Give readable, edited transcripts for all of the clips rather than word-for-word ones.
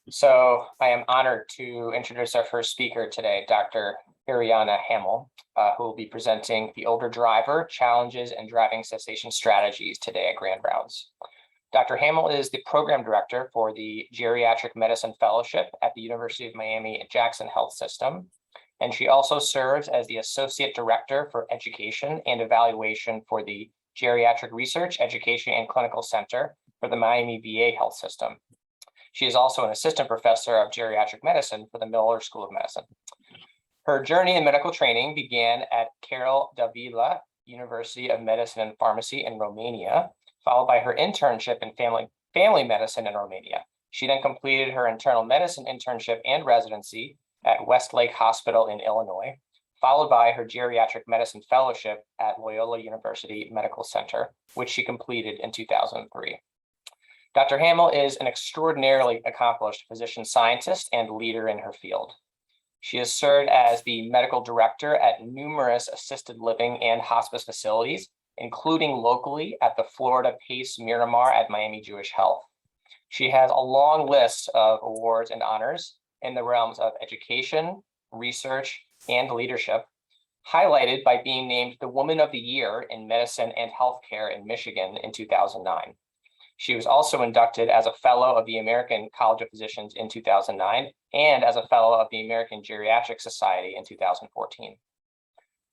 So I am honored to introduce our first speaker today, Dr. Hammel, who will be presenting the older driver challenges and driving cessation strategies today at Grand Rounds. Dr. Hammel is the program director for the Geriatric Medicine Fellowship at the University of Miami Jackson Health System. And she also serves as the Associate Director for Education and Evaluation for the Geriatric Research, Education, and Clinical Center for the Miami VA Health System. She is also an assistant professor of geriatric medicine for the Miller School of Medicine. Her journey in medical training began at Carol Davila University of Medicine and Pharmacy in Romania, followed by her internship in family medicine in Romania. She then completed her internal medicine internship and residency at Westlake Hospital in Illinois, followed by her geriatric medicine fellowship at Loyola University Medical Center, which she completed in 2003. Dr. Hammel is an extraordinarily accomplished physician scientist and leader in her field. She has served as the medical director at numerous assisted living and hospice facilities, including locally at the Florida PACE Miramar at Miami Jewish Health. She has a long list of awards and honors in the realms of education, research, and leadership, highlighted by being named the Woman of the Year in Medicine and Healthcare in Michigan in 2009. She was also inducted as a fellow of the American College of Physicians in 2009 and as a fellow of the American Geriatric Society in 2014.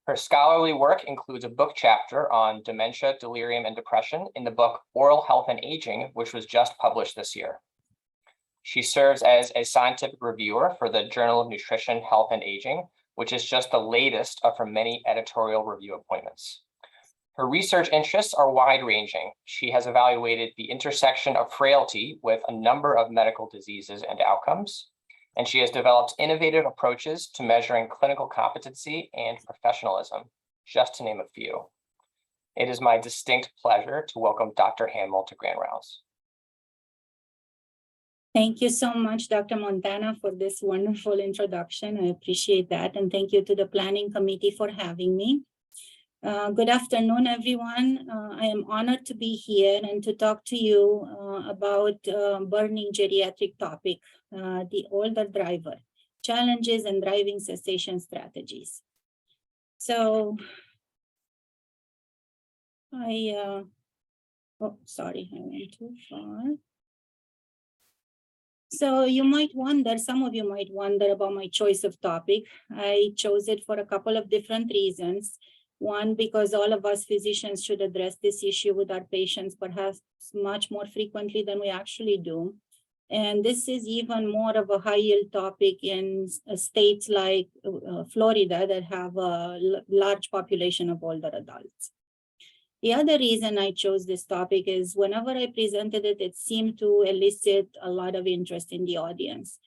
Her scholarly work includes a book chapter on dementia, delirium, and depression in the book Oral Health and Aging, which was just published this year. She serves as a scientific reviewer for the Journal of Nutrition, Health, and Aging, which is just the latest of her many editorial review appointments. Her research interests are wide-ranging. She has evaluated the intersection of frailty with a number of medical diseases and outcomes, and she has developed innovative approaches to measuring clinical competency and professionalism, just to name a few. It is my distinct pleasure to welcome Dr. Hammel to Grand Rounds. Thank you so much, Dr. Montana, for this wonderful introduction. I appreciate that. And thank you to the planning committee for having me. Good afternoon, everyone. I am honored to be here and to talk to you about burning geriatric topic, the older driver, challenges and driving cessation strategies. So oh, sorry, I went too far. So you might wonder, some of you might wonder about my choice of topic. I chose it for a couple of different reasons. One, because all of us physicians should address this issue with our patients perhaps much more frequently than we actually do. And this is even more of a high-yield topic in states like Florida that have a large population of older adults. The other reason I chose this topic is whenever I presented it, it seemed to elicit a lot of interest in the audience.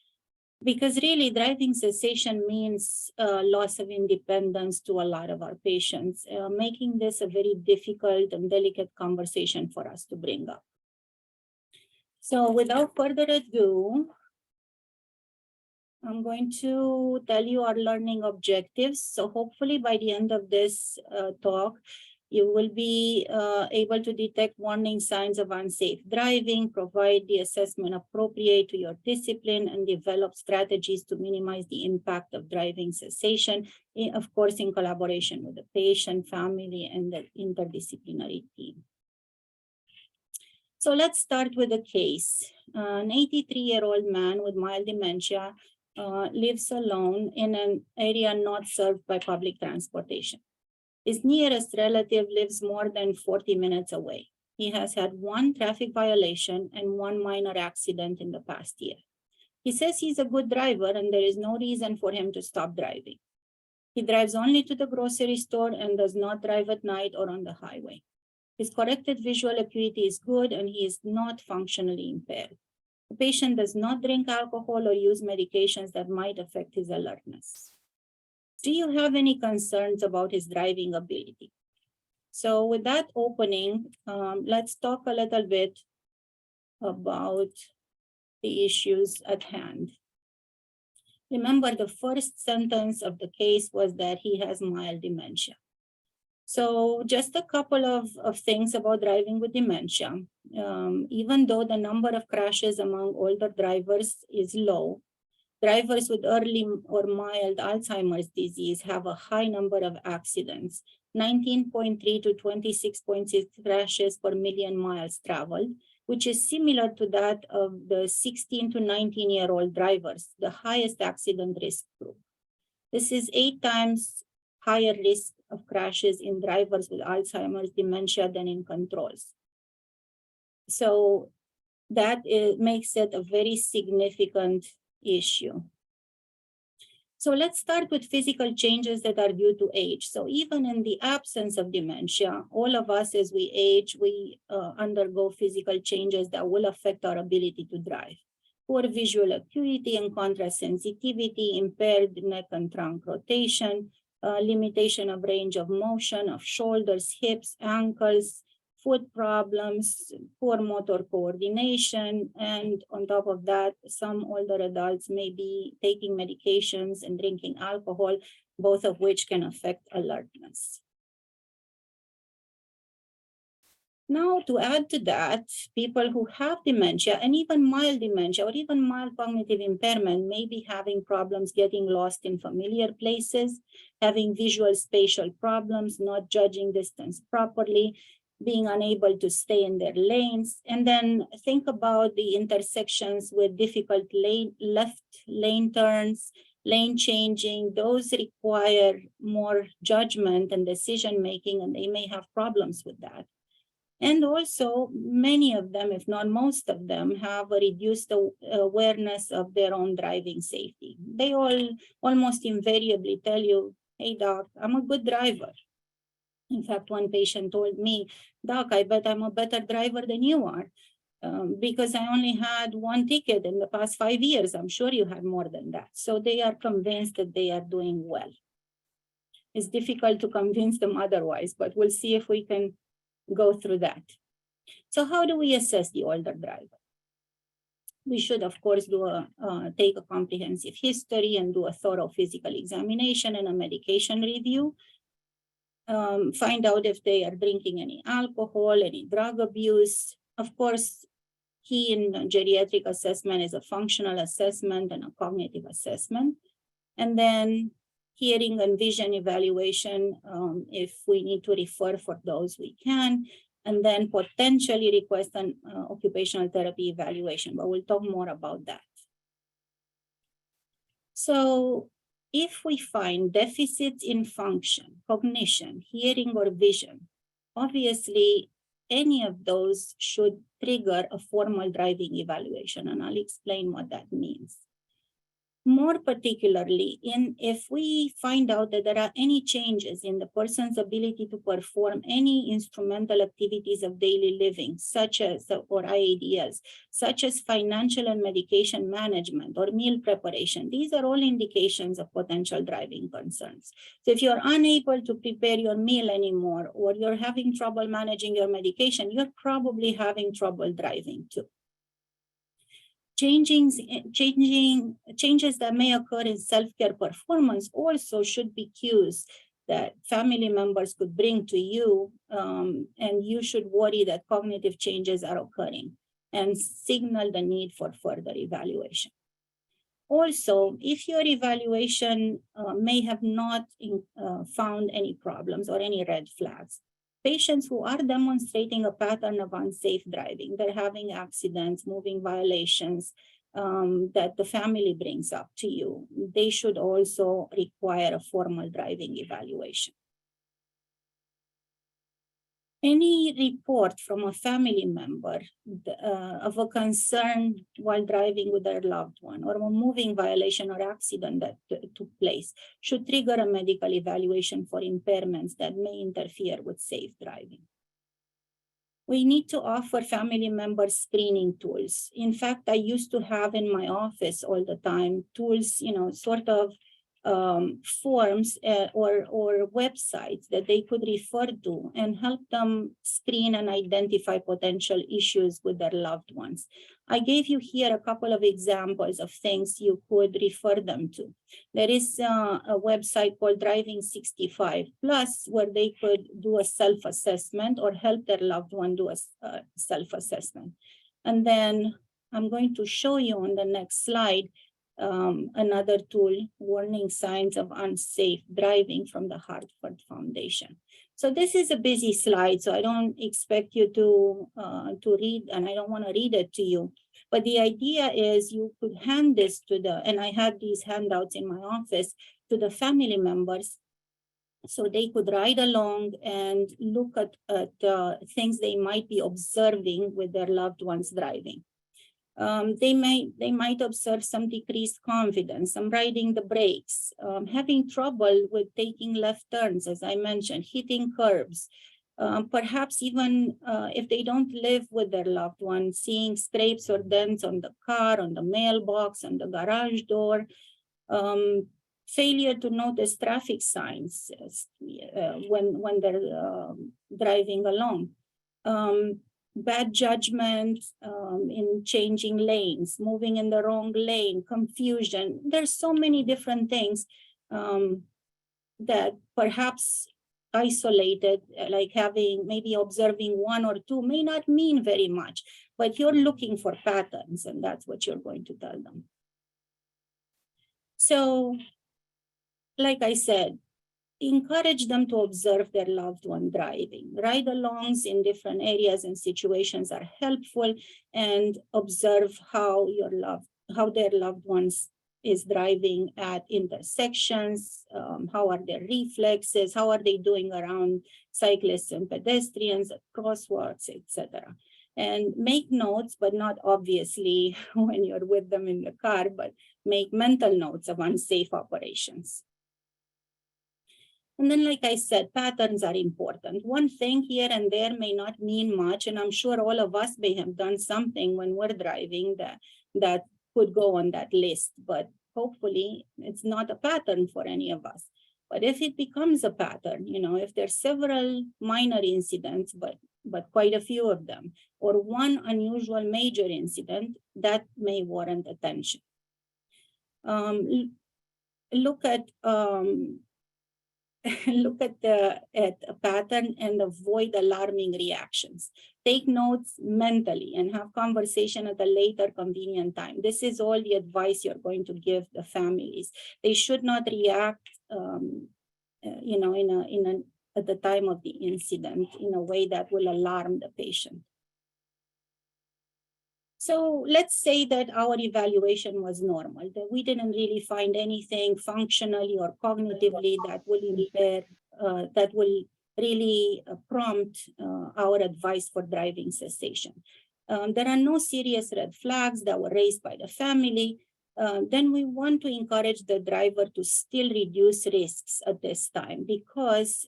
Because really, driving cessation means loss of independence to a lot of our patients, making this a very difficult and delicate conversation for us to bring up. So without further ado, I'm going to tell you our learning objectives. So hopefully by the end of this talk, you will be able to detect warning signs of unsafe driving, provide the assessment appropriate to your discipline, and develop strategies to minimize the impact of driving cessation, of course, in collaboration with the patient, family, and the interdisciplinary team. So let's start with a case. An 83-year-old man with mild dementia lives alone in an area not served by public transportation. His nearest relative lives more than 40 minutes away. He has had one traffic violation and one minor accident in the past year. He says he's a good driver and there is no reason for him to stop driving. He drives only to the grocery store and does not drive at night or on the highway. His corrected visual acuity is good and he is not functionally impaired. The patient does not drink alcohol or use medications that might affect his alertness. Do you have any concerns about his driving ability? So with that opening, let's talk a little bit about the issues at hand. Remember, the first sentence of the case was that he has mild dementia. So just a couple of things about driving with dementia. Even though the number of crashes among older drivers is low, drivers with early or mild Alzheimer's disease have a high number of accidents, 19.3 to 26.6 crashes per million miles traveled, which is similar to that of the 16 to 19-year-old drivers, the highest accident risk group. This is 8 times higher risk of crashes in drivers with Alzheimer's dementia than in controls. So that makes it a very significant issue. So let's start with physical changes that are due to age. So even in the absence of dementia, all of us as we age, we undergo physical changes that will affect our ability to drive. Poor visual acuity and contrast sensitivity, impaired neck and trunk rotation, limitation of range of motion of shoulders, hips, ankles, foot problems, poor motor coordination, and on top of that, some older adults may be taking medications and drinking alcohol, both of which can affect alertness. Now, to add to that, people who have dementia and even mild dementia or even mild cognitive impairment may be having problems getting lost in familiar places, having visual spatial problems, not judging distance properly, being unable to stay in their lanes. And then think about the intersections with difficult left lane turns, lane changing. Those require more judgment and decision-making, and they may have problems with that. And also, many of them, if not most of them, have a reduced awareness of their own driving safety. They all almost invariably tell you, hey, doc, I'm a good driver. In fact, one patient told me, doc, I bet I'm a better driver than you are because I only had 1 ticket in the past 5 years. I'm sure you had more than that. So they are convinced that they are doing well. It's difficult to convince them otherwise, but we'll see if we can go through that. So how do we assess the older driver? We should, of course, take a comprehensive history and do a thorough physical examination and a medication review. Find out if they are drinking any alcohol, any drug abuse. Of course, key in geriatric assessment is a functional assessment and a cognitive assessment. And then hearing and vision evaluation, if we need to refer for those, we can. And then potentially request an occupational therapy evaluation, but we'll talk more about that. So if we find deficits in function, cognition, hearing, or vision, obviously any of those should trigger a formal driving evaluation, and I'll explain what that means. More particularly, if we find out that there are any changes in the person's ability to perform any instrumental activities of daily living, such as, or IADLs, such as financial and medication management or meal preparation, these are all indications of potential driving concerns. So if you're unable to prepare your meal anymore, or you're having trouble managing your medication, you're probably having trouble driving too. Changes that may occur in self-care performance also should be cues that family members could bring to you, and you should worry that cognitive changes are occurring and signal the need for further evaluation. Also, if your evaluation may have not found any problems or any red flags, patients who are demonstrating a pattern of unsafe driving, they're having accidents, moving violations that the family brings up to you, they should also require a formal driving evaluation. Any report from a family member of a concern while driving with their loved one, or a moving violation or accident that took place, should trigger a medical evaluation for impairments that may interfere with safe driving. We need to offer family members screening tools. In fact, I used to have in my office all the time tools, sort of forms or websites that they could refer to and help them screen and identify potential issues with their loved ones. I gave you here a couple of examples of things you could refer them to. There is a website called Driving 65 Plus, where they could do a self-assessment or help their loved one do a self-assessment. And then I'm going to show you on the next slide another tool, Warning Signs of Unsafe Driving from the Hartford Foundation. So this is a busy slide, so I don't expect you to read, and I don't want to read it to you. But the idea is you could hand this to and I had these handouts in my office, to the family members, so they could ride along and look at things they might be observing with their loved ones driving. They might observe some decreased confidence, some riding the brakes, having trouble with taking left turns, as I mentioned, hitting curbs, perhaps even if they don't live with their loved one, seeing scrapes or dents on the car, on the mailbox, on the garage door, failure to notice traffic signs when they're driving along. Bad judgment in changing lanes, moving in the wrong lane, confusion. There's so many different things that perhaps isolated, like maybe observing one or two may not mean very much, but you're looking for patterns, and that's what you're going to tell them. So, like I said, encourage them to observe their loved one driving. Ride-alongs in different areas and situations are helpful, and observe how their loved ones is driving at intersections, how are their reflexes, how are they doing around cyclists and pedestrians at crosswalks, etc. And make notes, but not obviously when you're with them in the car, but make mental notes of unsafe operations. And then, like I said, patterns are important. One thing here and there may not mean much, and I'm sure all of us may have done something when we're driving that could go on that list, but hopefully it's not a pattern for any of us. But if it becomes a pattern, if there's several minor incidents, but quite a few of them, or one unusual major incident, that may warrant attention. Look at a pattern and avoid alarming reactions. Take notes mentally and have conversation at a later convenient time. This is all the advice you're going to give the families. They should not react, at the time of the incident in a way that will alarm the patient. So let's say that our evaluation was normal, that we didn't really find anything functionally or cognitively that will impair, that will really prompt our advice for driving cessation. There are no serious red flags that were raised by the family. Then we want to encourage the driver to still reduce risks at this time, because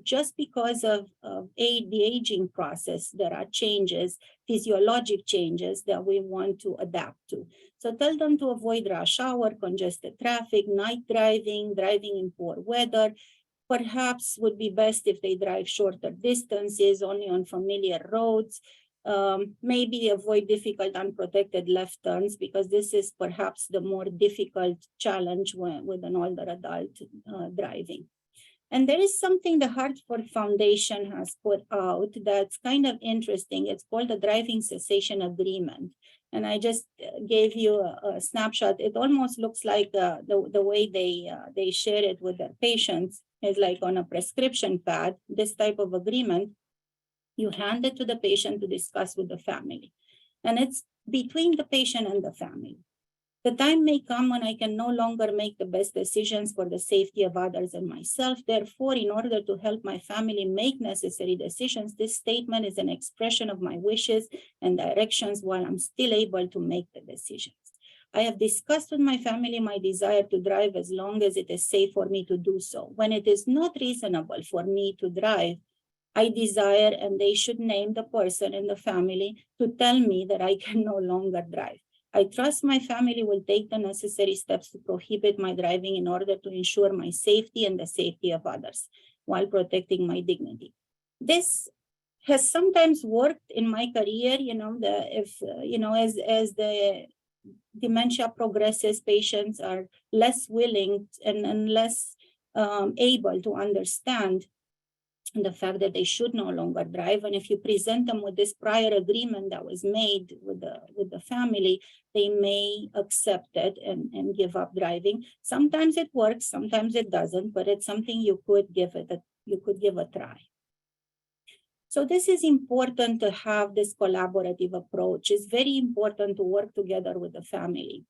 just because of the aging process, there are changes, physiologic changes that we want to adapt to. So tell them to avoid rush hour, congested traffic, night driving, driving in poor weather. Perhaps would be best if they drive shorter distances, only on familiar roads. Maybe avoid difficult unprotected left turns, because this is perhaps the more difficult challenge with an older adult driving. And there is something the Hartford Foundation has put out that's kind of interesting. It's called the Driving Cessation Agreement. And I just gave you a snapshot. It almost looks like the way they share it with their patients is like on a prescription pad. This type of agreement, you hand it to the patient to discuss with the family. And it's between the patient and the family. The time may come when I can no longer make the best decisions for the safety of others and myself. Therefore, in order to help my family make necessary decisions, this statement is an expression of my wishes and directions while I'm still able to make the decisions. I have discussed with my family my desire to drive as long as it is safe for me to do so. When it is not reasonable for me to drive, I desire, and they should name the person in the family to tell me that I can no longer drive. I trust my family will take the necessary steps to prohibit my driving in order to ensure my safety and the safety of others while protecting my dignity. This has sometimes worked in my career, as the dementia progresses, patients are less willing and less able to understand the fact that they should no longer drive. And if you present them with this prior agreement that was made with the family, they may accept it and give up driving. Sometimes it works, sometimes it doesn't, but it's something you could give a try. So this is important to have this collaborative approach. It's very important to work together with the family.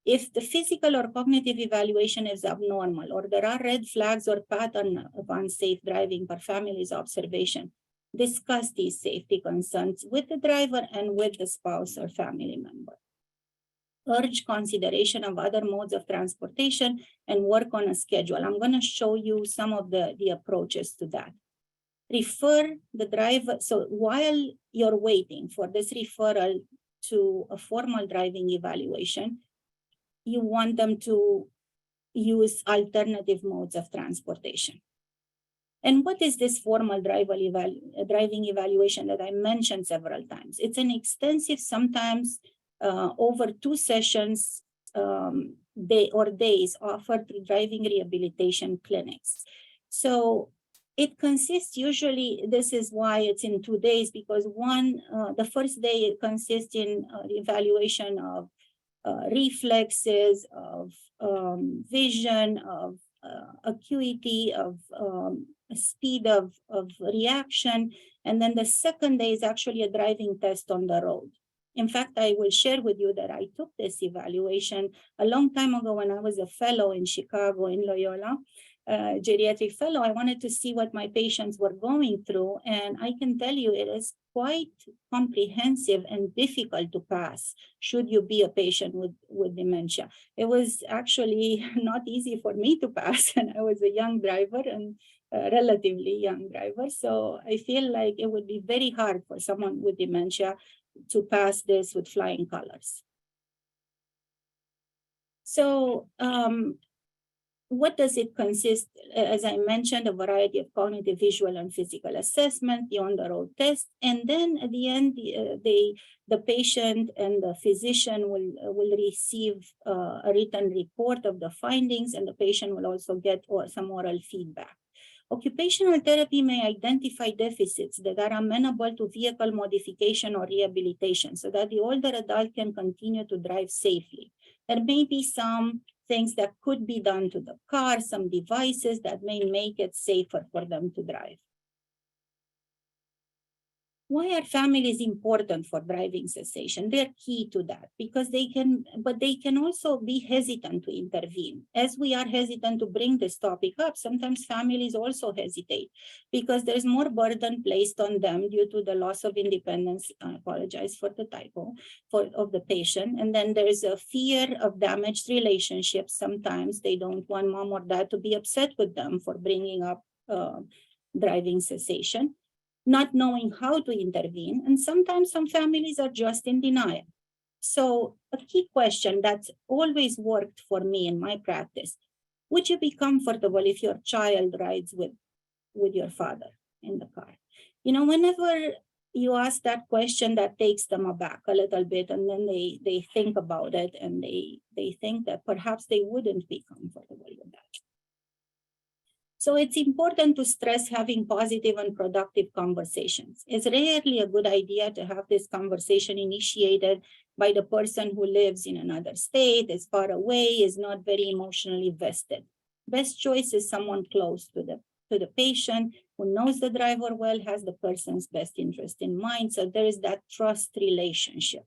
If the physical or cognitive evaluation is abnormal, or there are red flags or pattern of unsafe driving per family's observation, discuss these safety concerns with the driver and with the spouse or family member. Urge consideration of other modes of transportation and work on a schedule. I'm going to show you some of the approaches to that. Refer the driver. So while you're waiting for this referral to a formal driving evaluation, you want them to use alternative modes of transportation. And what is this formal driving evaluation that I mentioned several times? It's an extensive, sometimes over 2 sessions days offered through driving rehabilitation clinics. So it consists usually, this is why it's in 2 days, because the first day it consists in evaluation of reflexes, of vision, of acuity, of speed of reaction. And then the second day is actually a driving test on the road. In fact, I will share with you that I took this evaluation a long time ago when I was a fellow in Chicago in Loyola, geriatric fellow. I wanted to see what my patients were going through. And I can tell you it is quite comprehensive and difficult to pass should you be a patient with dementia. It was actually not easy for me to pass, and I was a young driver and relatively young driver. So I feel like it would be very hard for someone with dementia to pass this with flying colors. So what does it consist? As I mentioned, a variety of cognitive, visual, and physical assessment, the on-the-road test, and then at the end, the patient and the physician will receive a written report of the findings, and the patient will also get some oral feedback. Occupational therapy may identify deficits that are amenable to vehicle modification or rehabilitation so that the older adult can continue to drive safely. There may be some things that could be done to the car, some devices that may make it safer for them to drive. Why are families important for driving cessation? They're key to that because they can also be hesitant to intervene. As we are hesitant to bring this topic up, sometimes families also hesitate because there's more burden placed on them due to the loss of independence, I apologize for the typo, of the patient. And then there's a fear of damaged relationships. Sometimes they don't want mom or dad to be upset with them for bringing up driving cessation, not knowing how to intervene, and sometimes some families are just in denial. So a key question that's always worked for me in my practice: would you be comfortable if your child rides with your father in the car? Whenever you ask that question, that takes them aback a little bit, and then they think about it, and they think that perhaps they wouldn't be comfortable with that. So it's important to stress having positive and productive conversations. It's rarely a good idea to have this conversation initiated by the person who lives in another state, is far away, is not very emotionally vested. Best choice is someone close to the patient, who knows the driver well, has the person's best interest in mind, so there is that trust relationship.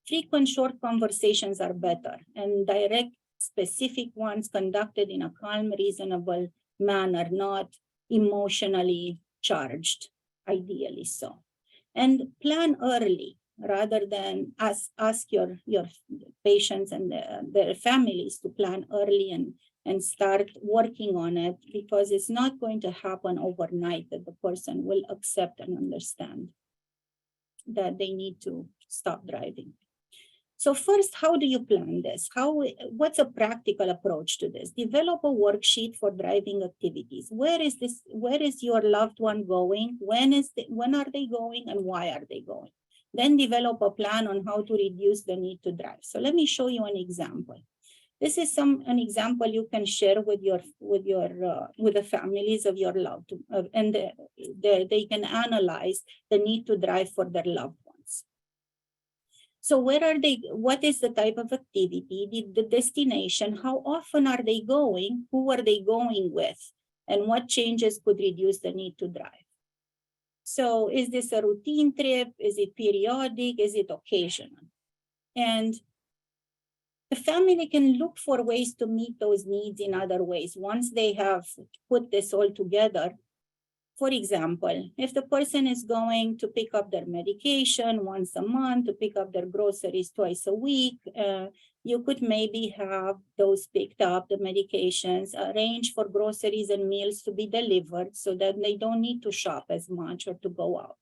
Frequent short conversations are better, and direct, specific ones conducted in a calm, reasonable manner, not emotionally charged, ideally so. And plan early rather than ask your patients and their families to plan early and start working on it, because it's not going to happen overnight that the person will accept and understand that they need to stop driving. So first, how do you plan this? What's a practical approach to this? Develop a worksheet for driving activities. Where is your loved one going? When are they going and why are they going? Then develop a plan on how to reduce the need to drive. So let me show you an example. This is an example you can share with the families of your loved ones, and they can analyze the need to drive for their loved ones. So where are they? What is the type of activity, the destination? How often are they going? Who are they going with? And what changes could reduce the need to drive? So is this a routine trip? Is it periodic? Is it occasional? And the family can look for ways to meet those needs in other ways. Once they have put this all together, for example, if the person is going to pick up their medication once a month, to pick up their groceries twice a week, you could maybe have those picked up, the medications, arrange for groceries and meals to be delivered so that they don't need to shop as much or to go out.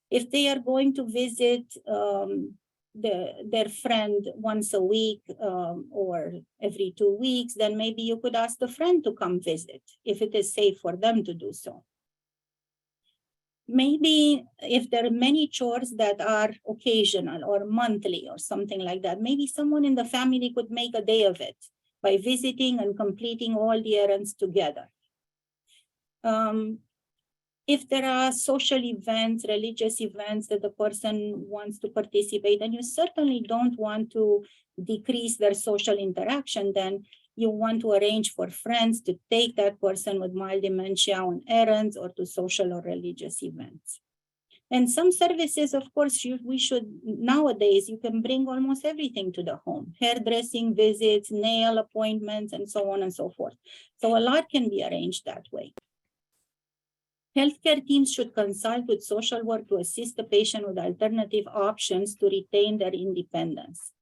If they are going to visit their friend once a week or every 2 weeks, then maybe you could ask the friend to come visit if it is safe for them to do so. Maybe if there are many chores that are occasional or monthly or something like that, maybe someone in the family could make a day of it by visiting and completing all the errands together. If there are social events, religious events that the person wants to participate, and you certainly don't want to decrease their social interaction, then you want to arrange for friends to take that person with mild dementia on errands or to social or religious events. And some services, of course, nowadays, you can bring almost everything to the home: hairdressing visits, nail appointments, and so on and so forth. So a lot can be arranged that way. Healthcare teams should consult with social work to assist the patient with alternative options to retain their independence.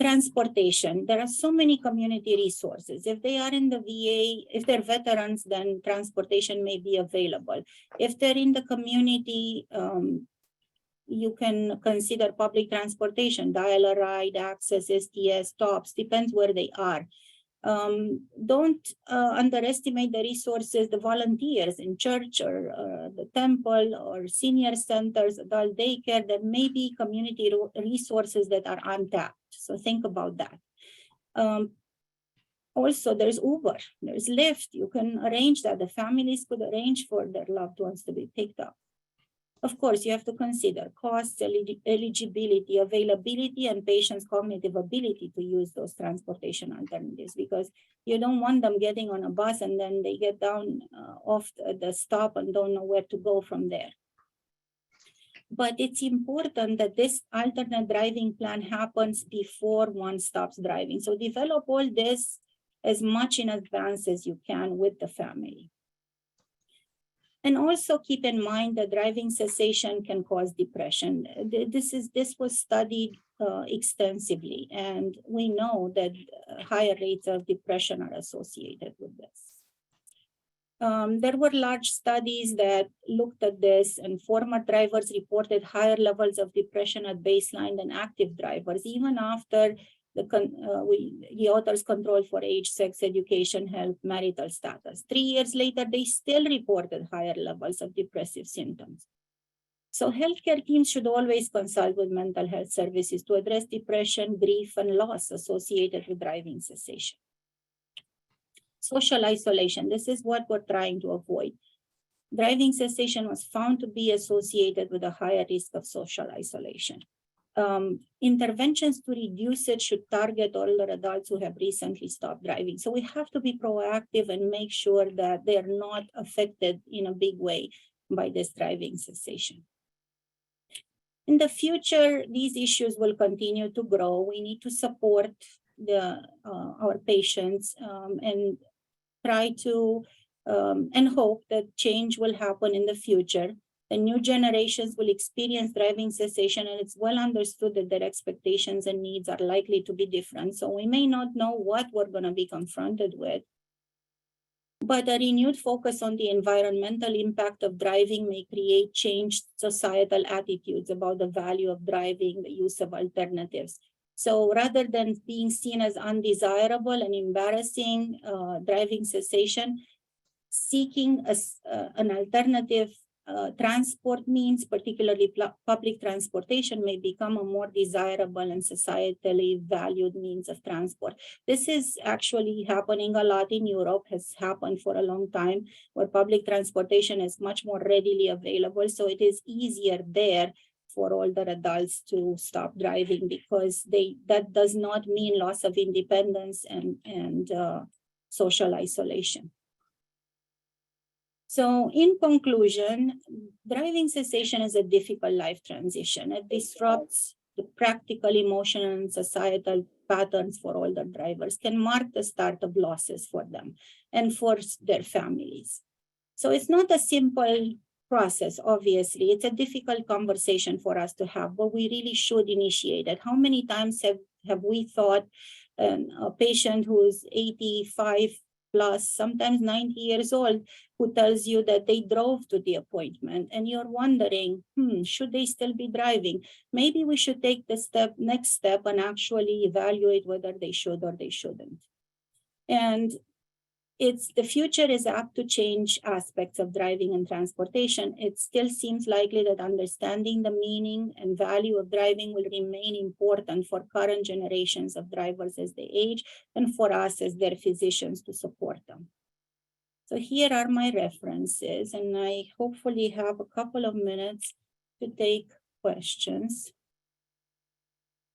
Transportation. There are so many community resources. If they are in the VA, if they're veterans, then transportation may be available. If they're in the community, you can consider public transportation, dial-a-ride, access, STS, stops, depends where they are. Don't underestimate the resources, the volunteers in church or the temple or senior centers, adult daycare. There may be community resources that are untapped. So think about that. Also, there's Uber, there's Lyft. You can arrange that. The families could arrange for their loved ones to be picked up. Of course, you have to consider costs, eligibility, availability, and patients' cognitive ability to use those transportation alternatives, because you don't want them getting on a bus and then they get down off the stop and don't know where to go from there. But it's important that this alternate driving plan happens before one stops driving. So develop all this as much in advance as you can with the family. And also keep in mind that driving cessation can cause depression. This was studied extensively, and we know that higher rates of depression are associated with this. There were large studies that looked at this, and former drivers reported higher levels of depression at baseline than active drivers, even after the authors controlled for age, sex, education, health, marital status. 3 years later, they still reported higher levels of depressive symptoms. So healthcare teams should always consult with mental health services to address depression, grief, and loss associated with driving cessation. Social isolation. This is what we're trying to avoid. Driving cessation was found to be associated with a higher risk of social isolation. Interventions to reduce it should target older adults who have recently stopped driving. So we have to be proactive and make sure that they're not affected in a big way by this driving cessation. In the future, these issues will continue to grow. We need to support our patients and try to and hope that change will happen in the future. The new generations will experience driving cessation, and it's well understood that their expectations and needs are likely to be different. So we may not know what we're going to be confronted with, But a renewed focus on the environmental impact of driving may create changed societal attitudes about the value of driving, the use of alternatives. So rather than being seen as undesirable and embarrassing, driving cessation, seeking an alternative transport means, particularly public transportation, may become a more desirable and societally valued means of transport. This is actually happening a lot in Europe, has happened for a long time, where public transportation is much more readily available. So it is easier there for older adults to stop driving, because that does not mean loss of independence and social isolation. So in conclusion, driving cessation is a difficult life transition. It disrupts the practical, emotional, and societal patterns for older drivers, can mark the start of losses for them and for their families. So it's not a simple process, obviously. It's a difficult conversation for us to have, but we really should initiate it. How many times have we thought a patient who is 85 plus, sometimes 90 years old, who tells you that they drove to the appointment and you're wondering, should they still be driving? Maybe we should take the next step and actually evaluate whether they should or they shouldn't. And the future is apt to change aspects of driving and transportation. It still seems likely that understanding the meaning and value of driving will remain important for current generations of drivers as they age, and for us as their physicians to support them. So here are my references, and I hopefully have a couple of minutes to take questions.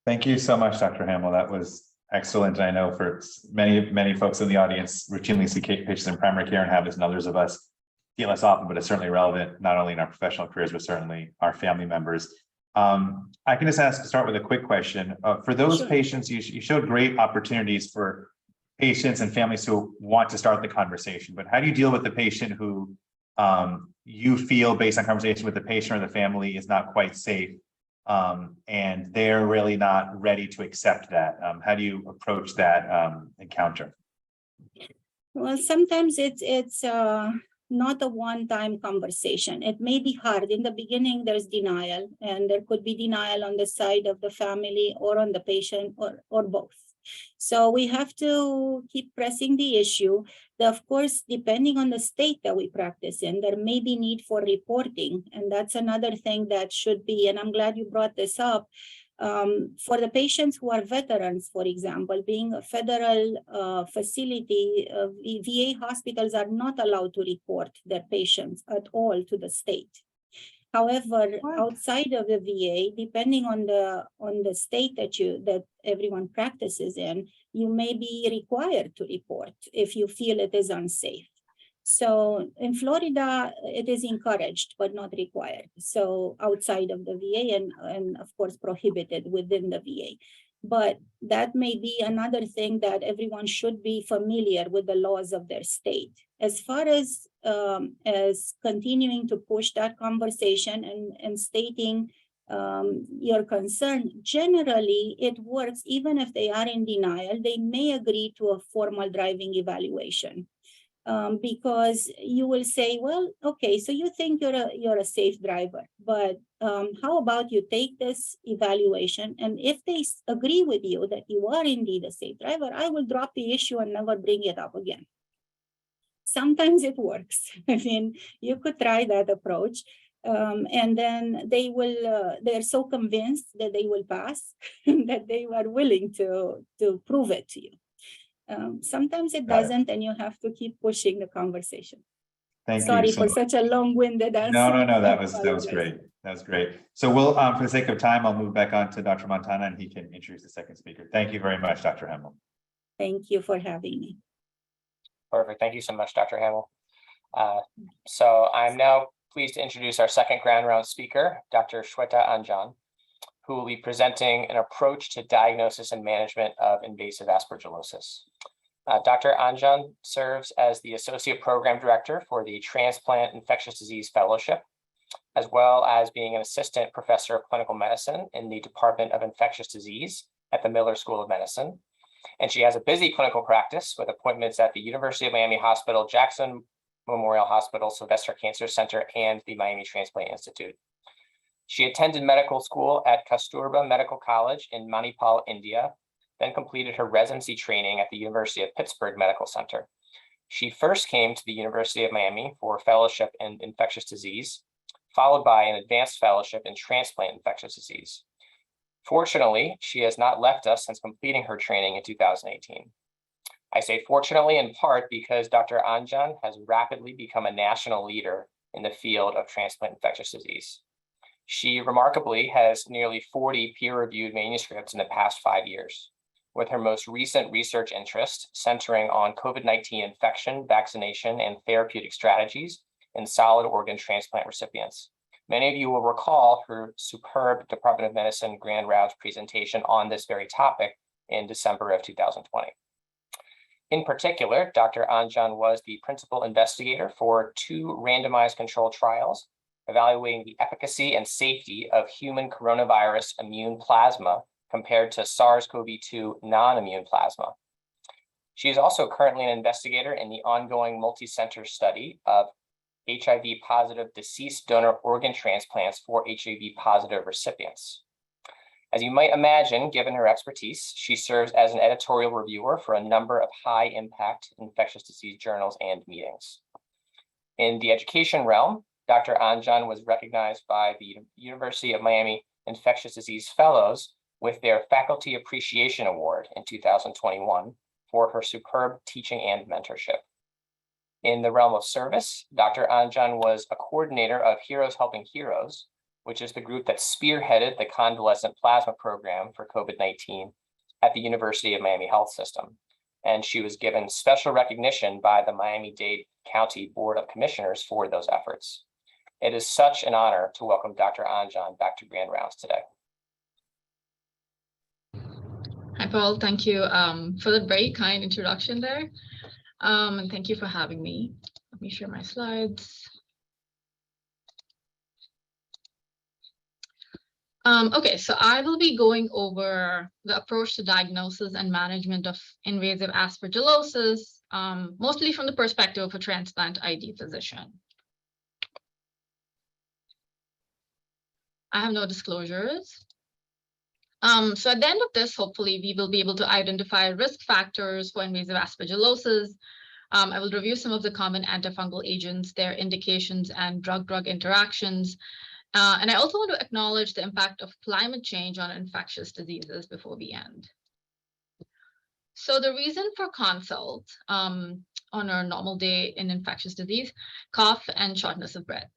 Thank you so much, Dr. Hammel. That was excellent. I know for many folks in the audience routinely see patients in primary care and have this, and others of us see less often, but it's certainly relevant not only in our professional careers, but certainly our family members. I can just start with a quick question. For those patients, you showed great opportunities for patients and families who want to start the conversation, but how do you deal with the patient who you feel, based on conversation with the patient or the family, is not quite safe, and they're really not ready to accept that? How do you approach that encounter? Well, sometimes it's not a one-time conversation. It may be hard. In the beginning, there's denial, and there could be denial on the side of the family or on the patient, or both. So we have to keep pressing the issue. Of course, depending on the state that we practice in, there may be need for reporting. And that's another thing that should be, and I'm glad you brought this up, for the patients who are veterans, for example, being a federal facility, VA hospitals are not allowed to report their patients at all to the state. However, outside of the VA, depending on the state that everyone practices in, you may be required to report if you feel it is unsafe. So in Florida, it is encouraged, but not required. So outside of the VA, and of course prohibited within the VA. But that may be another thing, that everyone should be familiar with the laws of their state. As far as continuing to push that conversation and stating your concern, generally it works. Even if they are in denial, they may agree to a formal driving evaluation. Because you will say, well, okay, so you think you're a safe driver, but how about you take this evaluation, and if they agree with you that you are indeed a safe driver, I will drop the issue and never bring it up again. Sometimes it works. I mean, you could try that approach, and then they're so convinced that they will pass that they are willing to prove it to you. Sometimes it doesn't, and you have to keep pushing the conversation. Thank you. Sorry for such a long-winded answer. No, that was great. That was great. So we'll, for the sake of time, I'll move back on to Dr. Montana, and he can introduce the second speaker. Thank you very much, Dr. Hammel. Thank you for having me. Perfect. Thank you so much, Dr. Hammel. So I'm now pleased to introduce our second grand round speaker, Dr. Shweta Anjan, who will be presenting an approach to diagnosis and management of invasive aspergillosis. Dr. Anjan serves as the Associate Program Director for the Transplant Infectious Disease Fellowship, as well as being an Assistant Professor of Clinical Medicine in the Department of Infectious Disease at the Miller School of Medicine. And she has a busy clinical practice with appointments at the University of Miami Hospital, Jackson Memorial Hospital, Sylvester Cancer Center, and the Miami Transplant Institute. She attended medical school at Kasturba Medical College in Manipal, India, then completed her residency training at the University of Pittsburgh Medical Center. She first came to the University of Miami for fellowship in infectious disease, followed by an advanced fellowship in transplant infectious disease. Fortunately, she has not left us since completing her training in 2018. I say fortunately in part because Dr. Anjan has rapidly become a national leader in the field of transplant infectious disease. She remarkably has nearly 40 peer-reviewed manuscripts in the past 5 years, with her most recent research interest centering on COVID-19 infection, vaccination, and therapeutic strategies in solid organ transplant recipients. Many of you will recall her superb Department of Medicine Grand Rounds presentation on this very topic in December of 2020. In particular, Dr. Anjan was the principal investigator for 2 randomized controlled trials evaluating the efficacy and safety of human coronavirus immune plasma compared to SARS-CoV-2 non-immune plasma. She is also currently an investigator in the ongoing multi-center study of HIV-positive deceased donor organ transplants for HIV-positive recipients. As you might imagine, given her expertise, she serves as an editorial reviewer for a number of high-impact infectious disease journals and meetings. In the education realm, Dr. Anjan was recognized by the University of Miami Infectious Disease Fellows with their Faculty Appreciation Award in 2021 for her superb teaching and mentorship. In the realm of service, Dr. Anjan was a coordinator of Heroes Helping Heroes, which is the group that spearheaded the convalescent plasma program for COVID-19 at the University of Miami Health System. And she was given special recognition by the Miami-Dade County Board of Commissioners for those efforts. It is such an honor to welcome Dr. Anjan back to Grand Rounds today. Hi, Paul. Thank you for the very kind introduction there. And thank you for having me. Let me share my slides. Okay, so I will be going over the approach to diagnosis and management of invasive aspergillosis, mostly from the perspective of a transplant ID physician. I have no disclosures. So at the end of this, hopefully, we will be able to identify risk factors for invasive aspergillosis. I will review some of the common antifungal agents, their indications, and drug-drug interactions. And I also want to acknowledge the impact of climate change on infectious diseases before we end. So the reason for consult on a normal day in infectious disease, cough and shortness of breath.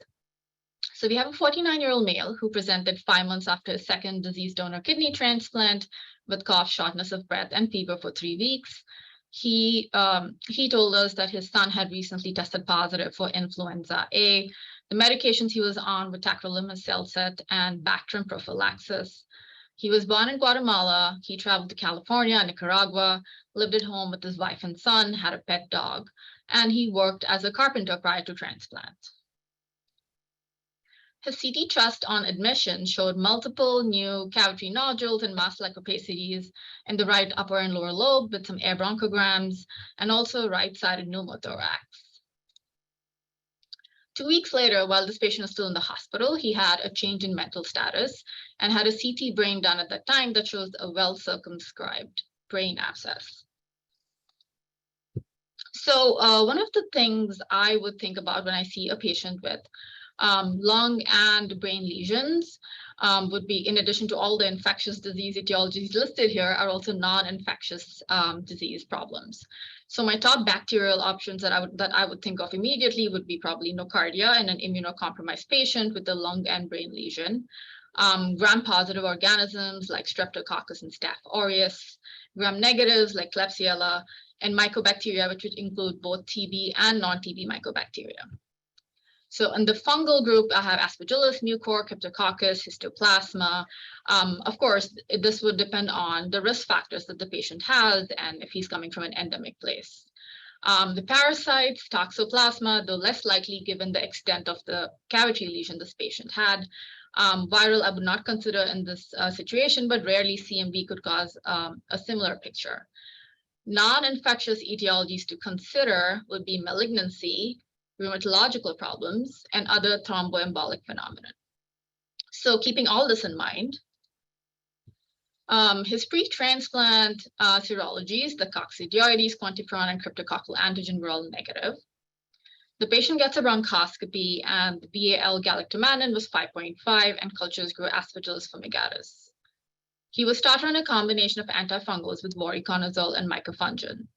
So we have a 49-year-old male who presented 5 months after his second deceased donor kidney transplant with cough, shortness of breath, and fever for 3 weeks. He told us that his son had recently tested positive for influenza A. The medications he was on were tacrolimus, Celset, and Bactrim prophylaxis. He was born in Guatemala. He traveled to California and Nicaragua, lived at home with his wife and son, had a pet dog, and he worked as a carpenter prior to transplant. His CT chest on admission showed multiple new cavity nodules and mass-like opacities in the right upper and lower lobe with some air bronchograms, and also right-sided pneumothorax. 2 weeks later, while this patient was still in the hospital, he had a change in mental status and had a CT brain done at that time that shows a well-circumscribed brain abscess. So one of the things I would think about when I see a patient with lung and brain lesions would be, in addition to all the infectious disease etiologies listed here, are also non-infectious disease problems. So my top bacterial options that I would think of immediately would be probably nocardia in an immunocompromised patient with a lung and brain lesion, gram-positive organisms like Streptococcus and Staph aureus, gram-negatives like Klebsiella, and mycobacteria, which would include both TB and non-TB mycobacteria. So in the fungal group, I have Aspergillus, Mucor, Cryptococcus, Histoplasma. Of course, this would depend on the risk factors that the patient has and if he's coming from an endemic place. The parasites, Toxoplasma, though less likely given the extent of the cavity lesion this patient had. Viral, I would not consider in this situation, but rarely CMV could cause a similar picture. Non-infectious etiologies to consider would be malignancy, rheumatological problems, and other thromboembolic phenomena. So keeping all this in mind, his pre-transplant serologies, the coccidioides, quantiferon, and cryptococcal antigen were all negative. The patient gets a bronchoscopy, and the BAL galactomannan was 5.5, and cultures grew Aspergillus fumigatus. He was started on a combination of antifungals with voriconazole and micafungin.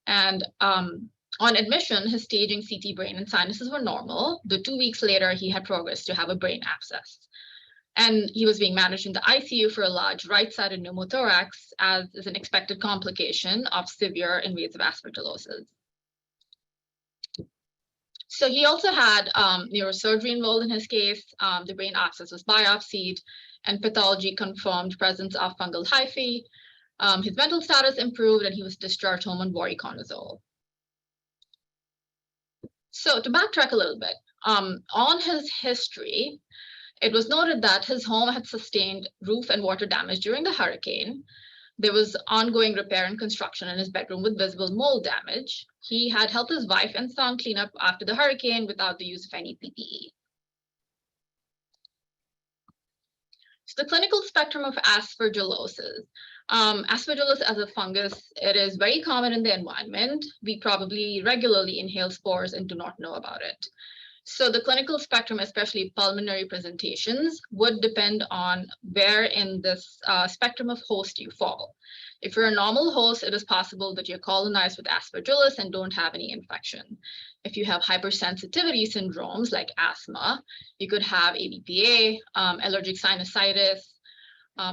And on admission, his staging CT brain and sinuses were normal. The 2 weeks later, he had progressed to have a brain abscess. And he was being managed in the ICU for a large right-sided pneumothorax, as is an expected complication of severe invasive aspergillosis. So he also had neurosurgery involved in his case. The brain abscess was biopsied, and pathology confirmed presence of fungal hyphae. His mental status improved, and he was discharged home on voriconazole. So to backtrack a little bit, on his history, it was noted that his home had sustained roof and water damage during the hurricane. There was ongoing repair and construction in his bedroom with visible mold damage. He had helped his wife and son clean up after the hurricane without the use of any PPE. So the clinical spectrum of aspergillosis. Aspergillus as a fungus, it is very common in the environment. We probably regularly inhale spores and do not know about it. So the clinical spectrum, especially pulmonary presentations, would depend on where in this spectrum of host you fall. If you're a normal host, it is possible that you're colonized with Aspergillus and don't have any infection. If you have hypersensitivity syndromes like asthma, you could have ABPA, allergic sinusitis.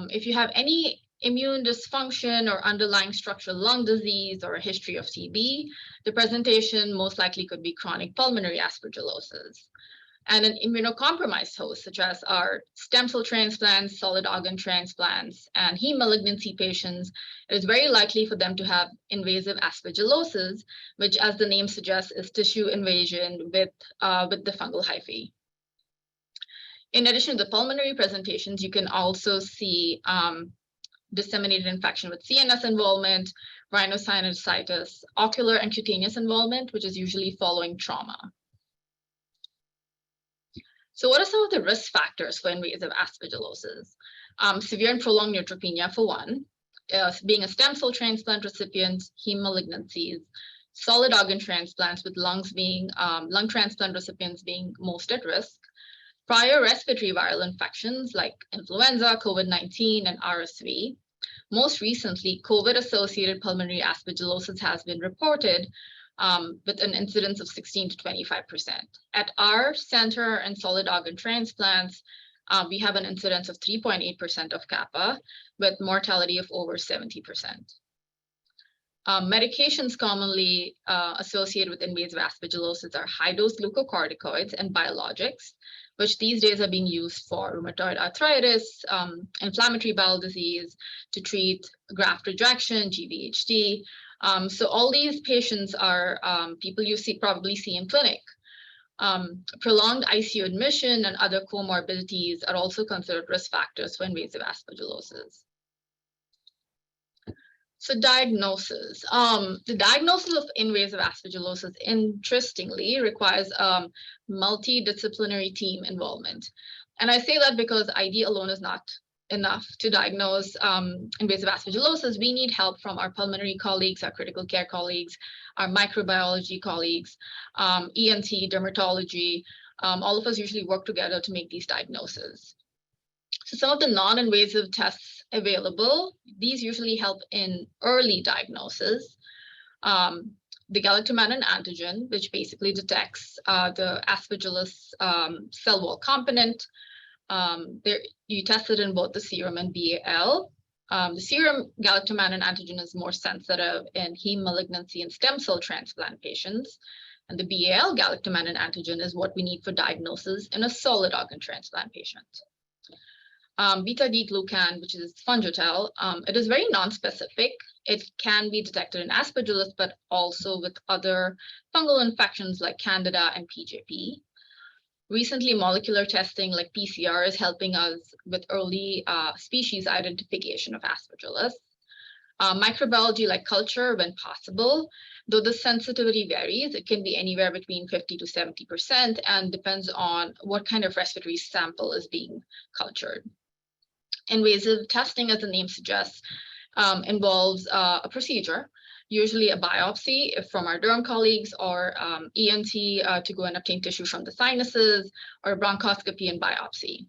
If you have any immune dysfunction or underlying structural lung disease or a history of TB, the presentation most likely could be chronic pulmonary aspergillosis. And an immunocompromised host, such as our stem cell transplants, solid organ transplants, and heme malignancy patients, it is very likely for them to have invasive aspergillosis, which, as the name suggests, is tissue invasion with the fungal hyphae. In addition to the pulmonary presentations, you can also see disseminated infection with CNS involvement, rhinosinusitis, ocular and cutaneous involvement, which is usually following trauma. So what are some of the risk factors for invasive aspergillosis? Severe and prolonged neutropenia for one, being a stem cell transplant recipient, heme malignancies, solid organ transplants with lung transplant recipients being most at risk, prior respiratory viral infections like influenza, COVID-19, and RSV. Most recently, COVID-associated pulmonary aspergillosis has been reported with an incidence of 16 to 25%. At our center in solid organ transplants, we have an incidence of 3.8% of kappa with mortality of over 70%. Medications commonly associated with invasive aspergillosis are high-dose glucocorticoids and biologics, which these days are being used for rheumatoid arthritis, inflammatory bowel disease, to treat graft rejection, GVHD. So all these patients are people you probably see in clinic. Prolonged ICU admission and other comorbidities are also considered risk factors for invasive aspergillosis. So diagnosis. The diagnosis of invasive aspergillosis, interestingly, requires a multidisciplinary team involvement. And I say that because ID alone is not enough to diagnose invasive aspergillosis. We need help from our pulmonary colleagues, our critical care colleagues, our microbiology colleagues, ENT, dermatology. All of us usually work together to make these diagnoses. So some of the non-invasive tests available, these usually help in early diagnosis. The galactomannan antigen, which basically detects the Aspergillus cell wall component. You test it in both the serum and BAL. The serum galactomannan antigen is more sensitive in heme malignancy and stem cell transplant patients. And the BAL galactomannan antigen is what we need for diagnosis in a solid organ transplant patient. Beta-D-glucan, which is fungitel, it is very non-specific. It can be detected in Aspergillus, but also with other fungal infections like Candida and PJP. Recently, molecular testing like PCR is helping us with early species identification of Aspergillus. Microbiology like culture when possible, though the sensitivity varies, it can be anywhere between 50 to 70% and depends on what kind of respiratory sample is being cultured. Invasive testing, as the name suggests, involves a procedure, usually a biopsy from our derm colleagues or ENT to go and obtain tissue from the sinuses, or bronchoscopy and biopsy.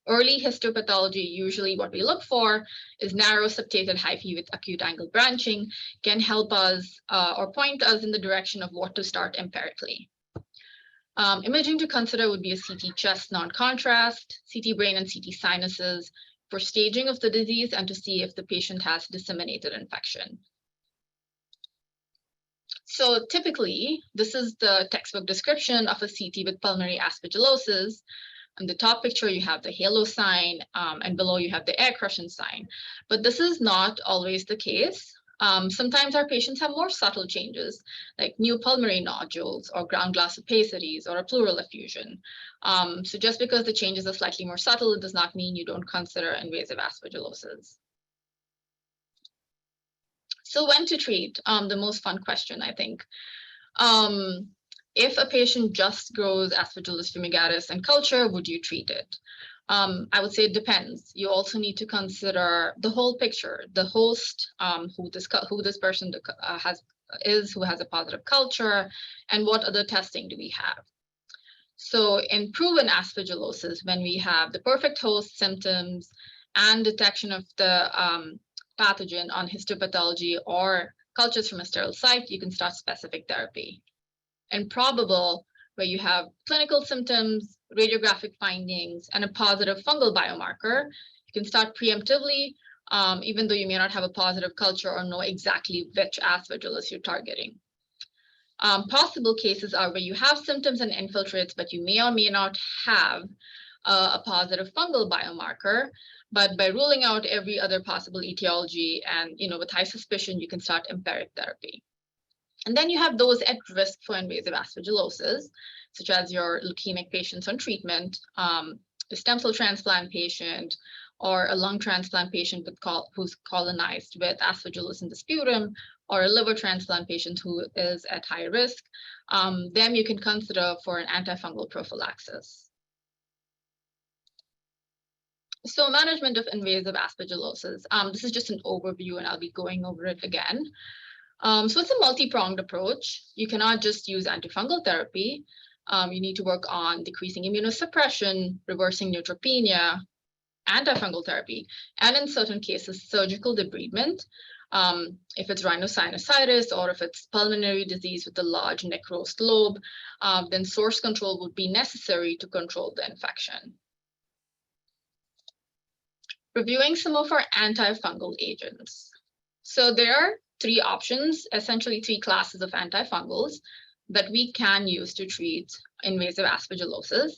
Early histopathology, usually what we look for is narrow septated hyphae with acute angle branching, can help us or point us in the direction of what to start empirically. Imaging to consider would be a CT chest non-contrast, CT brain and CT sinuses for staging of the disease and to see if the patient has disseminated infection. So typically, this is the textbook description of a CT with pulmonary aspergillosis. On the top picture, you have the halo sign, and below you have the air cushion sign. But this is not always the case. Sometimes our patients have more subtle changes, like new pulmonary nodules or ground glass opacities or a pleural effusion. So just because the changes are slightly more subtle, it does not mean you don't consider invasive aspergillosis. So when to treat, the most fun question, I think. If a patient just grows Aspergillus fumigatus and culture, would you treat it? I would say it depends. You also need to consider the whole picture, the host, who this person who has a positive culture, and what other testing do we have. So in proven aspergillosis, when we have the perfect host symptoms and detection of the pathogen on histopathology or cultures from a sterile site, you can start specific therapy. And probable, where you have clinical symptoms, radiographic findings, and a positive fungal biomarker, you can start preemptively, even though you may not have a positive culture or know exactly which aspergillus you're targeting. Possible cases are where you have symptoms and infiltrates, but you may or may not have a positive fungal biomarker. But by ruling out every other possible etiology and with high suspicion, you can start empiric therapy. And then you have those at risk for invasive aspergillosis, such as your leukemic patients on treatment, the stem cell transplant patient, or a lung transplant patient who's colonized with aspergillus in the sputum, or a liver transplant patient who is at high risk. Them you can consider for an antifungal prophylaxis. So management of invasive aspergillosis. This is just an overview, and I'll be going over it again. So it's a multi-pronged approach. You cannot just use antifungal therapy. You need to work on decreasing immunosuppression, reversing neutropenia, antifungal therapy, and in certain cases, surgical debridement. If it's rhinosinusitis or if it's pulmonary disease with a large necrosed lobe, then source control would be necessary to control the infection. Reviewing some of our antifungal agents. So there are three options, essentially three classes of antifungals that we can use to treat invasive aspergillosis.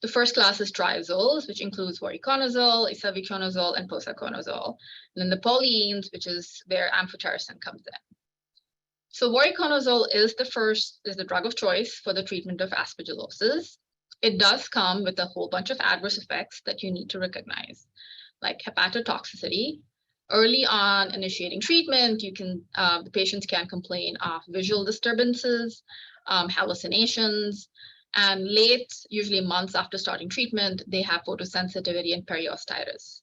The first class is triazoles, which includes voriconazole, isavuconazole, and posaconazole. And then the polyenes, which is where amphotericin comes in. So voriconazole is the drug of choice for the treatment of aspergillosis. It does come with a whole bunch of adverse effects that you need to recognize, like hepatotoxicity. Early on initiating treatment, the patients can complain of visual disturbances, hallucinations, and late, usually months after starting treatment, they have photosensitivity and periostitis.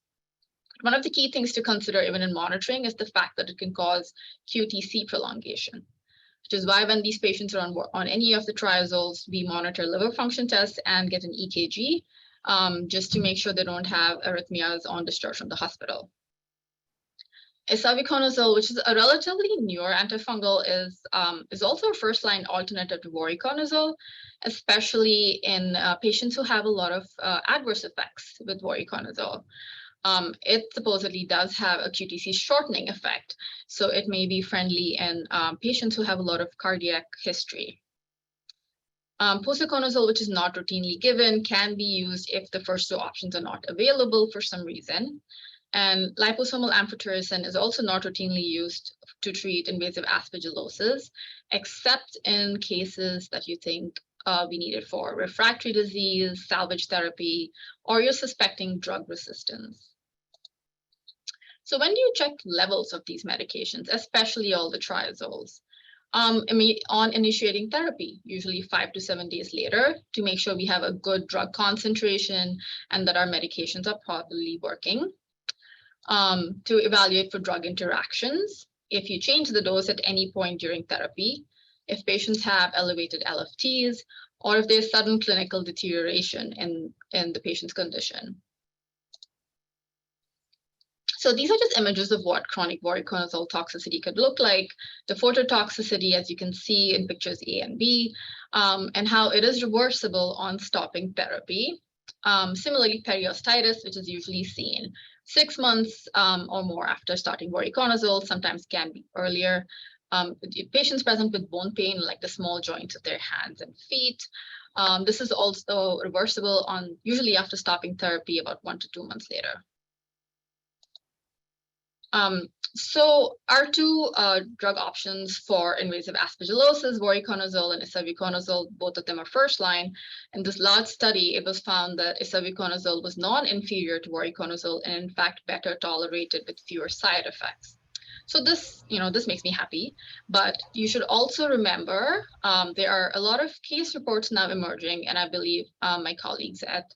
One of the key things to consider even in monitoring is the fact that it can cause QTc prolongation, which is why when these patients are on any of the triazoles, we monitor liver function tests and get an EKG just to make sure they don't have arrhythmias on discharge from the hospital. Isavuconazole, which is a relatively newer antifungal, is also a first-line alternative to voriconazole, especially in patients who have a lot of adverse effects with voriconazole. It supposedly does have a QTc shortening effect, so it may be friendly in patients who have a lot of cardiac history. Posaconazole, which is not routinely given, can be used if the first two options are not available for some reason. And liposomal amphotericin is also not routinely used to treat invasive aspergillosis, except in cases that you think we need it for refractory disease, salvage therapy, or you're suspecting drug resistance. So when do you check levels of these medications, especially all the triazoles? On initiating therapy, usually 5 to 7 days later, to make sure we have a good drug concentration and that our medications are properly working. To evaluate for drug interactions, if you change the dose at any point during therapy, if patients have elevated LFTs, or if there's sudden clinical deterioration in the patient's condition. So these are just images of what chronic voriconazole toxicity could look like, the phototoxicity, as you can see in pictures A and B, and how it is reversible on stopping therapy. Similarly, periostitis, which is usually seen 6 months or more after starting voriconazole, sometimes can be earlier. Patients present with bone pain, like the small joints of their hands and feet. This is also reversible on usually after stopping therapy about 1 to 2 months later. So our two drug options for invasive aspergillosis, voriconazole and isavuconazole, both of them are first line. In this large study, it was found that isavuconazole was non-inferior to voriconazole and in fact better tolerated with fewer side effects. So this, this makes me happy, but you should also remember there are a lot of case reports now emerging, and I believe my colleagues at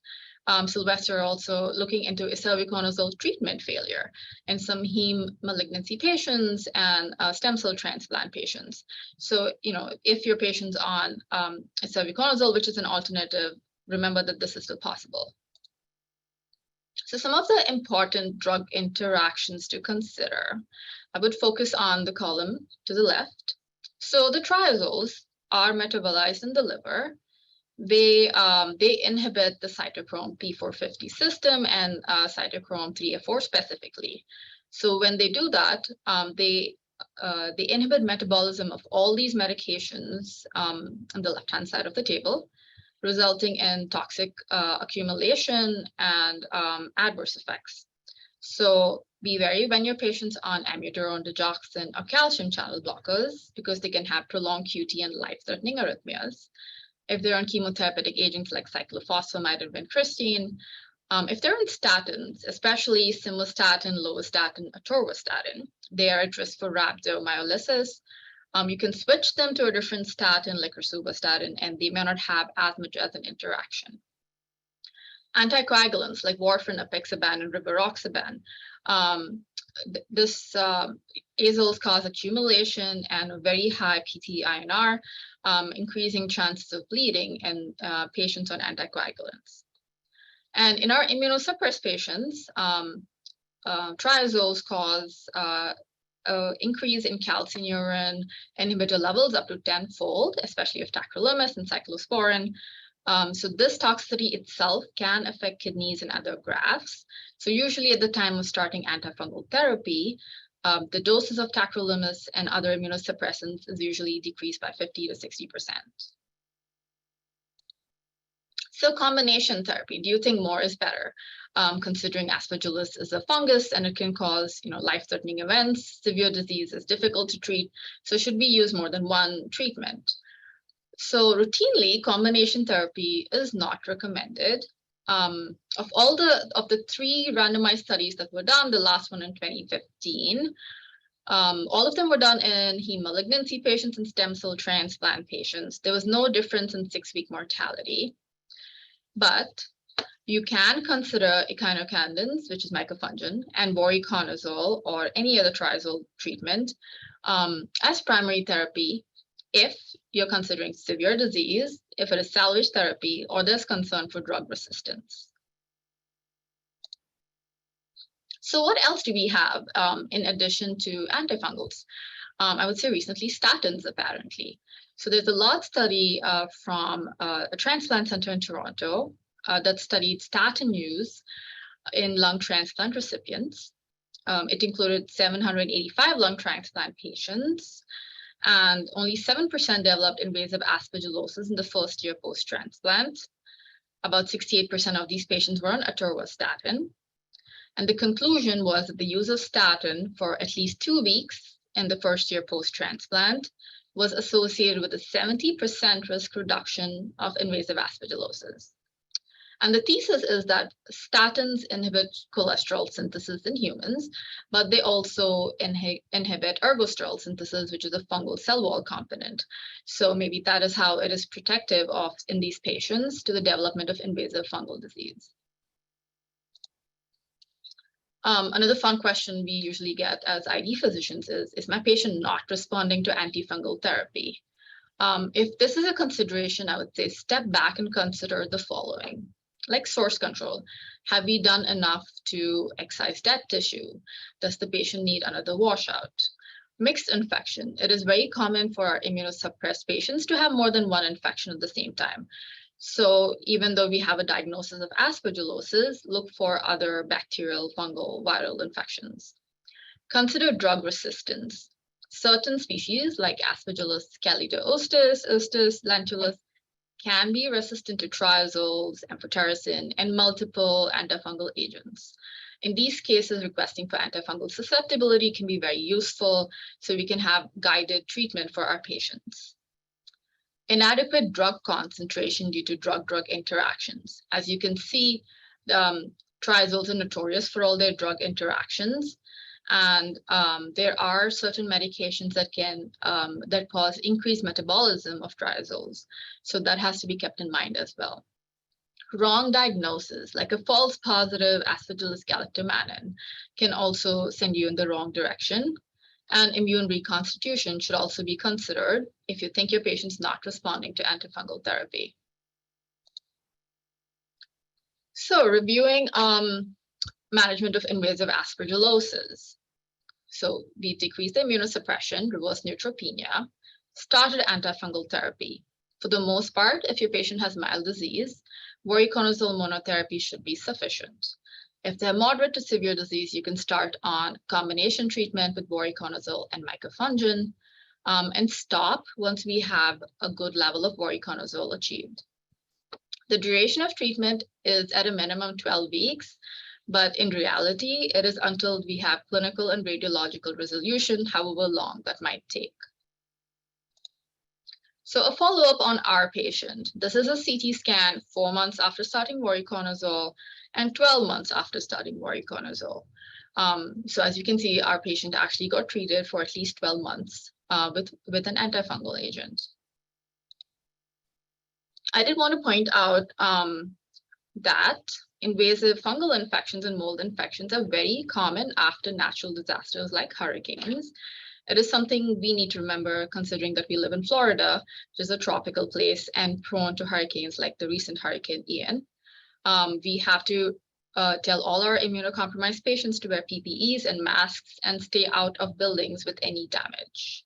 Sylvester are also looking into isavuconazole treatment failure in some heme malignancy patients and stem cell transplant patients. So, if your patient's on isavuconazole, which is an alternative, remember that this is still possible. So some of the important drug interactions to consider, I would focus on the column to the left. So the triazoles are metabolized in the liver. They inhibit the cytochrome P450 system and cytochrome 3A4 specifically. So when they do that, they inhibit metabolism of all these medications on the left-hand side of the table, resulting in toxic accumulation and adverse effects. So be wary when your patient's on amiodarone, digoxin, or calcium channel blockers, because they can have prolonged QT and life-threatening arrhythmias. If they're on chemotherapeutic agents like cyclophosphamide and vincristine, if they're on statins, especially simvastatin, lovastatin, atorvastatin, they are at risk for rhabdomyolysis. You can switch them to a different statin like rosuvastatin, and they may not have as much as an interaction. Anticoagulants like warfarin, apixaban, and rivaroxaban. Azoles cause accumulation and a very high PT-INR, increasing chances of bleeding in patients on anticoagulants. And in our immunosuppressed patients, triazoles cause increase in calcineurin inhibitor levels up to 10-fold, especially of tacrolimus and cyclosporin. So this toxicity itself can affect kidneys and other grafts. So usually at the time of starting antifungal therapy, the doses of tacrolimus and other immunosuppressants is usually decreased by 50 to 60%. So combination therapy, do you think more is better? Considering Aspergillosis is a fungus and it can cause, life-threatening events, severe disease is difficult to treat. So should we use more than one treatment? So routinely, combination therapy is not recommended. Of the 3 randomized studies that were done, the last one in 2015, all of them were done in heme malignancy patients and stem cell transplant patients. There was no difference in 6-week mortality. But you can consider echinocandins, which is micafungin, and voriconazole or any other triazole treatment as primary therapy if you're considering severe disease, if it is salvage therapy, or there's concern for drug resistance. So what else do we have in addition to antifungals? I would say recently statins, apparently. So there's a large study from a transplant center in Toronto that studied statin use in lung transplant recipients. It included 785 lung transplant patients, and only 7% developed invasive aspergillosis in the first year post-transplant. About 68% of these patients were on atorvastatin. And the conclusion was that the use of statin for at least 2 weeks in the first year post-transplant was associated with a 70% risk reduction of invasive aspergillosis. And the thesis is that statins inhibit cholesterol synthesis in humans, but they also inhibit ergosterol synthesis, which is a fungal cell wall component. So maybe that is how it is protective of, in these patients, to the development of invasive fungal disease. Another fun question we usually get as ID physicians is my patient not responding to antifungal therapy? If this is a consideration, I would say step back and consider the following. Like source control, have we done enough to excise dead tissue? Does the patient need another washout? Mixed infection. It is very common for our immunosuppressed patients to have more than one infection at the same time. So even though we have a diagnosis of aspergillosis, look for other bacterial, fungal, viral infections. Consider drug resistance. Certain species like Aspergillus scaleostis, lentulus, can be resistant to triazoles, amphotericin, and multiple antifungal agents. In these cases, requesting for antifungal susceptibility can be very useful, so we can have guided treatment for our patients. Inadequate drug concentration due to drug-drug interactions. As you can see, triazoles are notorious for all their drug interactions. And there are certain medications that can that cause increased metabolism of triazoles. So that has to be kept in mind as well. Wrong diagnosis, like a false positive Aspergillus galactomannan, can also send you in the wrong direction. And immune reconstitution should also be considered if you think your patient's not responding to antifungal therapy. So reviewing management of invasive aspergillosis. So we decreased the immunosuppression, reversed neutropenia, started antifungal therapy. For the most part, if your patient has mild disease, voriconazole monotherapy should be sufficient. If they're moderate to severe disease, you can start on combination treatment with voriconazole and micafungin, and stop once we have a good level of voriconazole achieved. The duration of treatment is at a minimum 12 weeks, but in reality, it is until we have clinical and radiological resolution, however long that might take. So a follow-up on our patient. This is a CT scan 4 months after starting voriconazole and 12 months after starting voriconazole. So as you can see, our patient actually got treated for at least 12 months with an antifungal agent. I did want to point out that invasive fungal infections and mold infections are very common after natural disasters like hurricanes. It is something we need to remember, considering that we live in Florida, which is a tropical place and prone to hurricanes like the recent Hurricane Ian. We have to tell all our immunocompromised patients to wear PPEs and masks and stay out of buildings with any damage.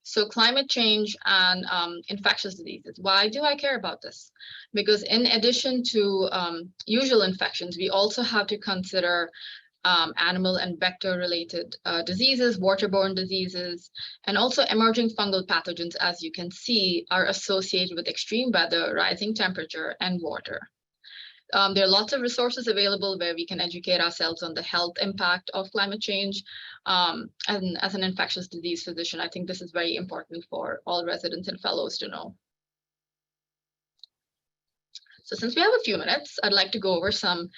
So climate change and infectious diseases. Why do I care about this? Because in addition to usual infections, we also have to consider animal and vector-related diseases, waterborne diseases, and also emerging fungal pathogens, as you can see, are associated with extreme weather, rising temperature, and water. There are lots of resources available where we can educate ourselves on the health impact of climate change. And as an infectious disease physician, I think this is very important for all residents and fellows to know. So since we have a few minutes, I'd like to go over some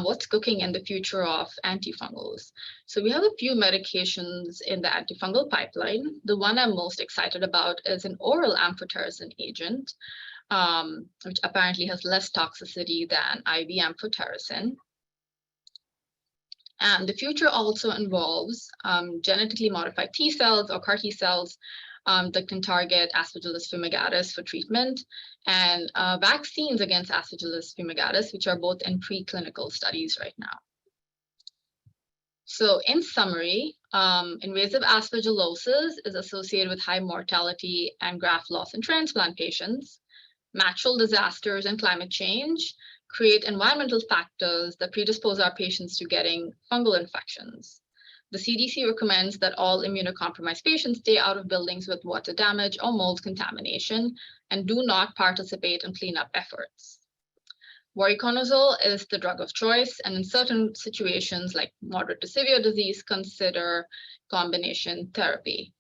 what's cooking in the future of antifungals. So we have a few medications in the antifungal pipeline. The one I'm most excited about is an oral amphotericin agent, which apparently has less toxicity than IV amphotericin. And the future also involves genetically modified T cells or CAR T cells that can target Aspergillus fumigatus for treatment, and vaccines against Aspergillus fumigatus, which are both in preclinical studies right now. So in summary, invasive aspergillosis is associated with high mortality and graft loss in transplant patients. Natural disasters and climate change create environmental factors that predispose our patients to getting fungal infections. The CDC recommends that all immunocompromised patients stay out of buildings with water damage or mold contamination and do not participate in cleanup efforts. Voriconazole is the drug of choice, and in certain situations like moderate to severe disease, consider combination therapy.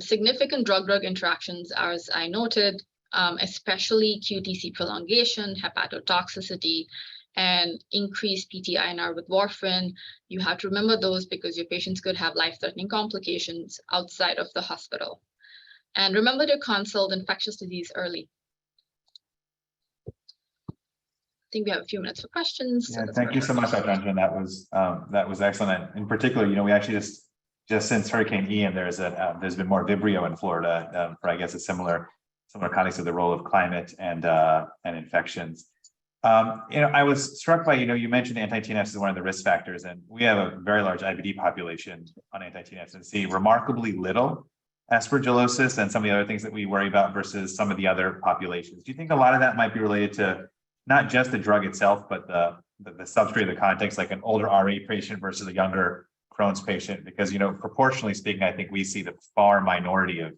Significant drug-drug interactions, as I noted, especially QTC prolongation, hepatotoxicity, and increased PT-INR with warfarin. You have to remember those because your patients could have life-threatening complications outside of the hospital. And remember to consult infectious disease early. I think we have a few minutes for questions. Yeah, thank you so much, Dr. Anjan. That was excellent. In particular, we actually just since Hurricane Ian, there's been more Vibrio in Florida for, I guess, a similar context of the role of climate and infections. I was struck by, you mentioned anti-TNFs is one of the risk factors, and we have a very large IBD population on anti-TNFs and see remarkably little aspergillosis and some of the other things that we worry about versus some of the other populations. Do you think a lot of that might be related to not just the drug itself, but the substrate of the context, like an older RA patient versus a younger Crohn's patient? Because, proportionally speaking, I think we see the far minority of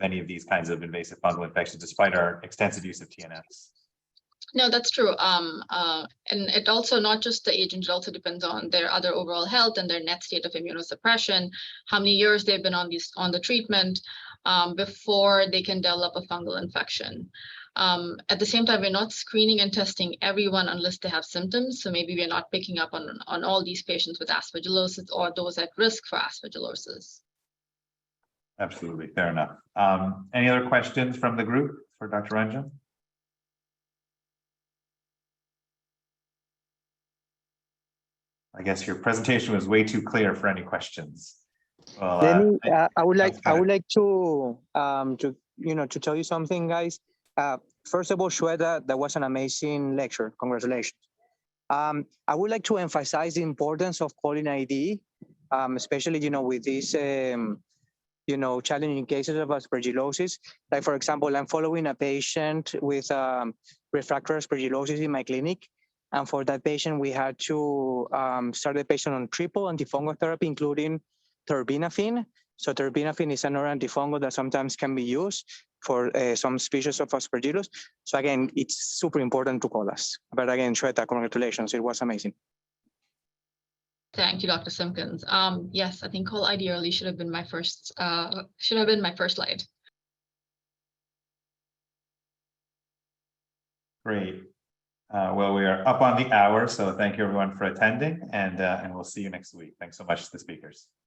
any of these kinds of invasive fungal infections, despite our extensive use of TNFs. No, that's true. And it also, not just the agent, it also depends on their other overall health and their net state of immunosuppression, how many years they've been on the treatment before they can develop a fungal infection. At the same time, we're not screening and testing everyone unless they have symptoms. So maybe we're not picking up on all these patients with aspergillosis or those at risk for aspergillosis. Absolutely, fair enough. Any other questions from the group for Dr. Anjan? I guess your presentation was way too clear for any questions. Well, I would like to tell you something, guys. First of all, Shweta, that was an amazing lecture. Congratulations. I would like to emphasize the importance of calling ID, especially with these challenging cases of aspergillosis. Like, for example, I'm following a patient with refractory aspergillosis in my clinic. And for that patient, we had to start the patient on triple antifungal therapy, including terbinafine. So terbinafine is another antifungal that sometimes can be used for some species of aspergillus. So again, it's super important to call us. But again, Shweta, congratulations. It was amazing. Thank you, Dr. Simpkins. Yes, I think call ID early should have been my first slide. Great. Well, we are up on the hour, so thank you everyone for attending, and we'll see you next week. Thanks so much to the speakers.